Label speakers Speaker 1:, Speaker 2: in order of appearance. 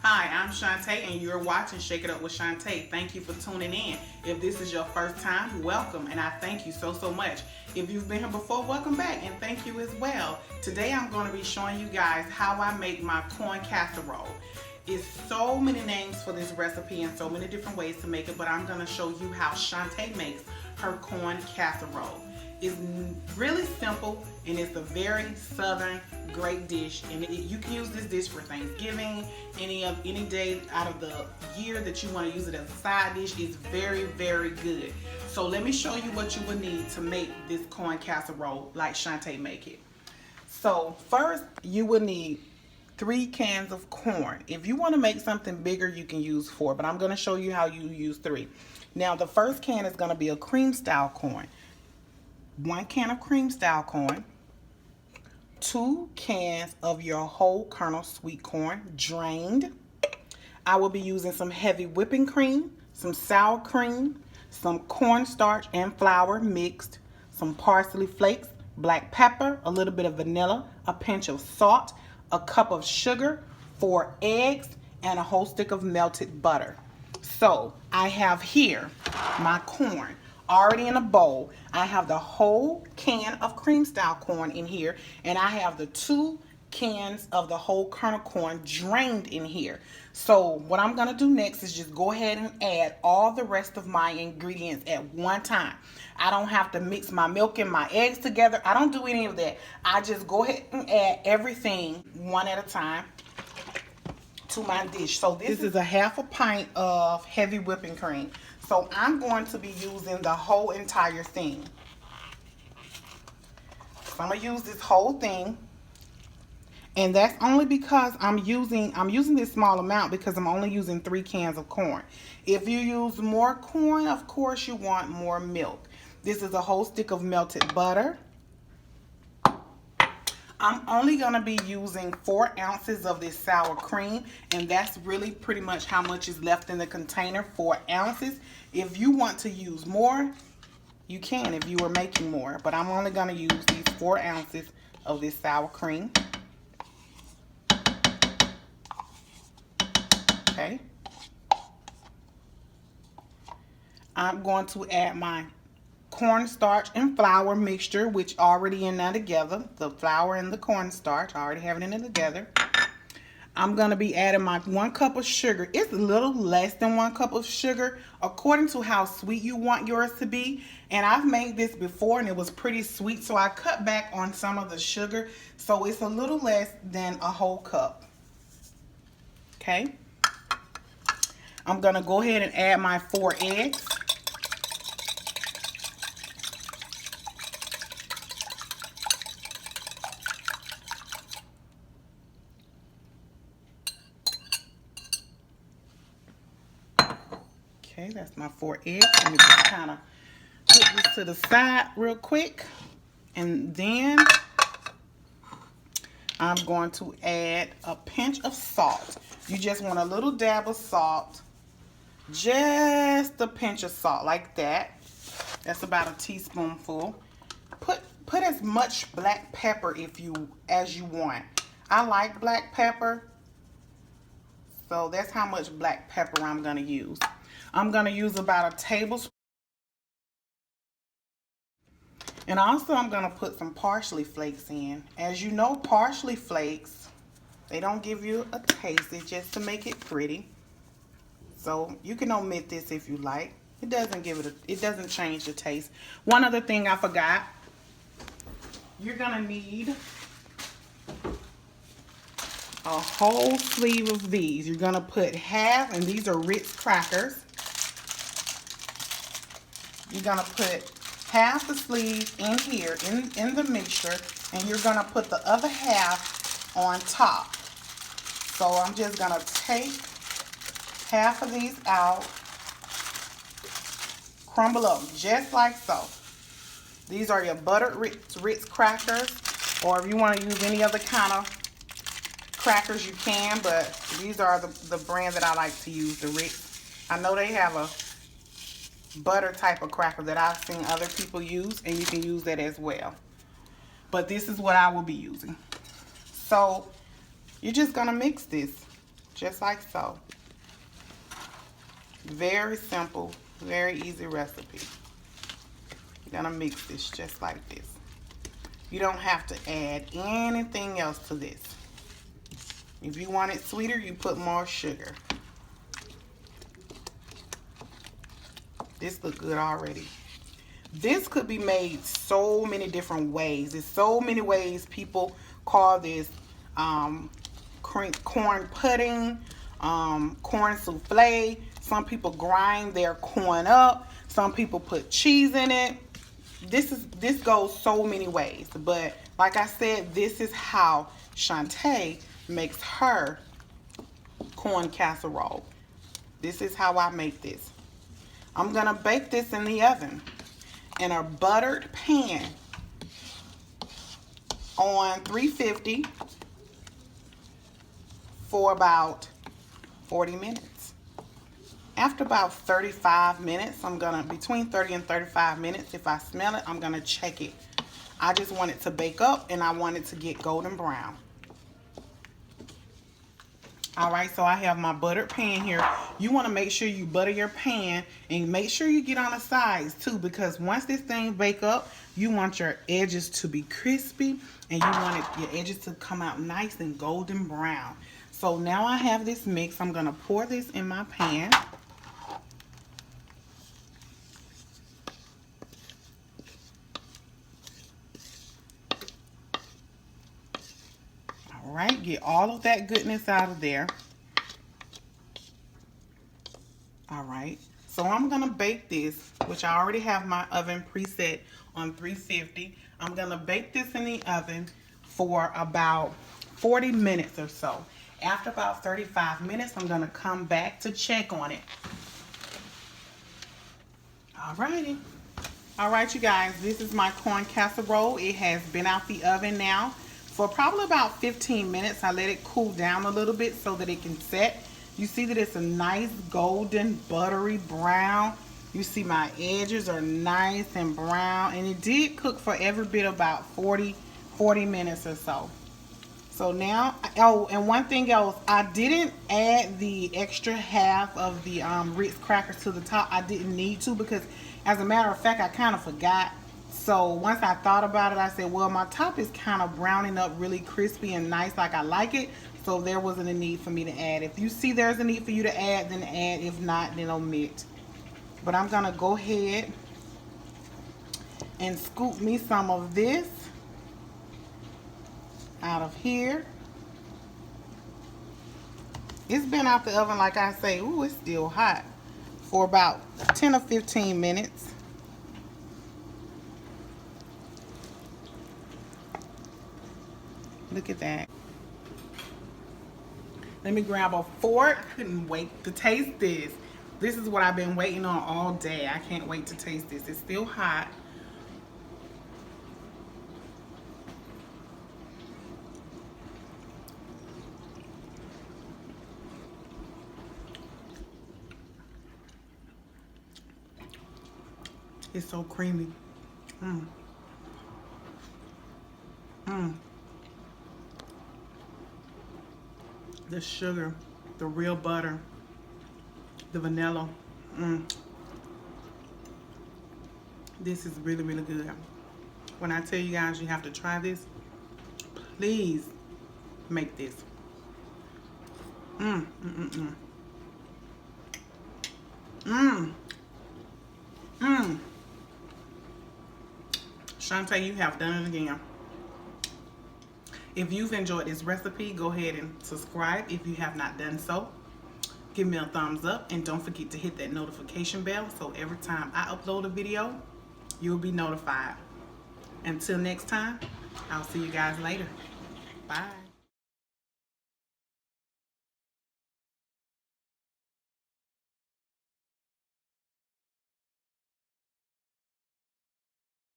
Speaker 1: Hi, I'm Shantae, and you're watching Shake It Up with Shantae. Thank you for tuning in. If this is your first time, welcome, and I thank you so much. If you've been here before, welcome back, and thank you as well. Today I'm going to be showing you guys how I make my corn casserole. It's so many names for this recipe and so many different ways to make it, but I'm going to show you how Shantae makes her corn casserole. It's really simple, and it's a very southern great dish, and you can use this dish for Thanksgiving, any day out of the year that you want to use it as a side dish. It's very good. So let me show you what you will need to make this corn casserole like Shantae make it. So first you will need 3 cans of corn. If you want to make something bigger, you can use 4, but I'm going to show you how you use 3. Now the first can is going to be a cream style corn. 1 can of cream style corn, 2 cans of your whole kernel sweet corn, drained. I will be using some heavy whipping cream, some sour cream, some cornstarch and flour mixed, some parsley flakes, black pepper, a little bit of vanilla, a pinch of salt, a cup of sugar, 4 eggs, and a whole stick of melted butter. So I have here my corn already in a bowl. I have the whole can of cream style corn in here, and I have the 2 cans of the whole kernel corn drained in here. So what I'm gonna do next is just go ahead and add all the rest of my ingredients at one time. I don't have to mix my milk and my eggs together. I don't do any of that. I just go ahead and add everything one at a time to my dish. So this is a half a pint of heavy whipping cream. So I'm going to be using the whole entire thing. So I'm gonna use this whole thing, and that's only because I'm using this small amount because I'm only using 3 cans of corn. If you use more corn, of course you want more milk. This is a whole stick of melted butter. I'm only going to be using 4 ounces of this sour cream, and that's really pretty much how much is left in the container, 4 ounces. If you want to use more, you can if you were making more, but I'm only going to use these 4 ounces of this sour cream. Okay. I'm going to add my cornstarch and flour mixture, which already in there together. The flour and the cornstarch, I already have it in it together. I'm going to be adding my 1 cup of sugar. It's a little less than 1 cup of sugar according to how sweet you want yours to be. And I've made this before and it was pretty sweet, so I cut back on some of the sugar. So it's a little less than a whole cup. Okay. I'm going to go ahead and add my 4 eggs. Okay, that's my 4 eggs. Let me just kind of put this to the side real quick. And then I'm going to add a pinch of salt. You just want a little dab of salt. Just a pinch of salt like that. That's about a teaspoonful. Put as much black pepper as you want. I like black pepper, so that's how much black pepper I'm going to use. I'm going to use about a tablespoon. And also I'm going to put some parsley flakes in. As you know, parsley flakes, they don't give you a taste. It's just to make it pretty. So you can omit this if you like. It doesn't change the taste. One other thing I forgot. You're going to need a whole sleeve of these. You're going to put half, and these are Ritz crackers. You're going to put half the sleeve in here in the mixture, and you're going to put the other half on top. So I'm just going to take half of these out, crumble up just like so. These are your buttered Ritz crackers, or if you want to use any other kind of crackers you can, but these are the brand that I like to use, the Ritz. I know they have a butter type of cracker that I've seen other people use, and you can use that as well. But this is what I will be using. So you're just gonna mix this. just like so. Very simple, very easy recipe. You're gonna mix this just like this. You don't have to add anything else to this. If you want it sweeter, you put more sugar. This looks good already. This could be made so many different ways. There's so many ways people call this corn pudding, corn souffle. Some people grind their corn up. Some people put cheese in it. This goes so many ways. But like I said, this is how Shante makes her corn casserole. This is how I make this. I'm gonna bake this in the oven in a buttered pan on 350 for about 40 minutes. After about 35 minutes, between 30 and 35 minutes, if I smell it, I'm gonna check it. I just want it to bake up and I want it to get golden brown. All right, so I have my buttered pan here. You want to make sure you butter your pan and make sure you get on the sides too, because once this thing bake up, you want your edges to be crispy and you want your edges to come out nice and golden brown. So now I have this mix. I'm going to pour this in my pan. All right, get all of that goodness out of there. All right, so I'm gonna bake this, which I already have my oven preset on 350. I'm gonna bake this in the oven for about 40 minutes or so. After about 35 minutes, I'm gonna come back to check on it. All righty. All right, you guys, this is my corn casserole. It has been out the oven now for probably about 15 minutes. I let it cool down a little bit so that it can set. You see that it's a nice golden buttery brown. You see my edges are nice and brown, and it did cook for every bit about 40 minutes or so. So now, oh, and one thing else, I didn't add the extra half of the Ritz crackers to the top. I didn't need to, because as a matter of fact, I kind of forgot. So once I thought about it, I said, well, my top is kind of browning up really crispy and nice like I like it. So there wasn't a need for me to add. If you see there's a need for you to add, then add. If not, then omit. But I'm going to go ahead and scoop me some of this out of here. It's been out the oven, like I say. Ooh, it's still hot. For about 10 or 15 minutes. Look at that. Let me grab a fork. I couldn't wait to taste this. This is what I've been waiting on all day. I can't wait to taste this. It's still hot. It's so creamy. The sugar, the real butter, the vanilla. This is really, really good. When I tell you guys you have to try this, please make this. Shante, you have done it again. If you've enjoyed this recipe, go ahead and subscribe if you have not done so. Give me a thumbs up and don't forget to hit that notification bell so every time I upload a video, you'll be notified. Until next time, I'll see you guys later. Bye.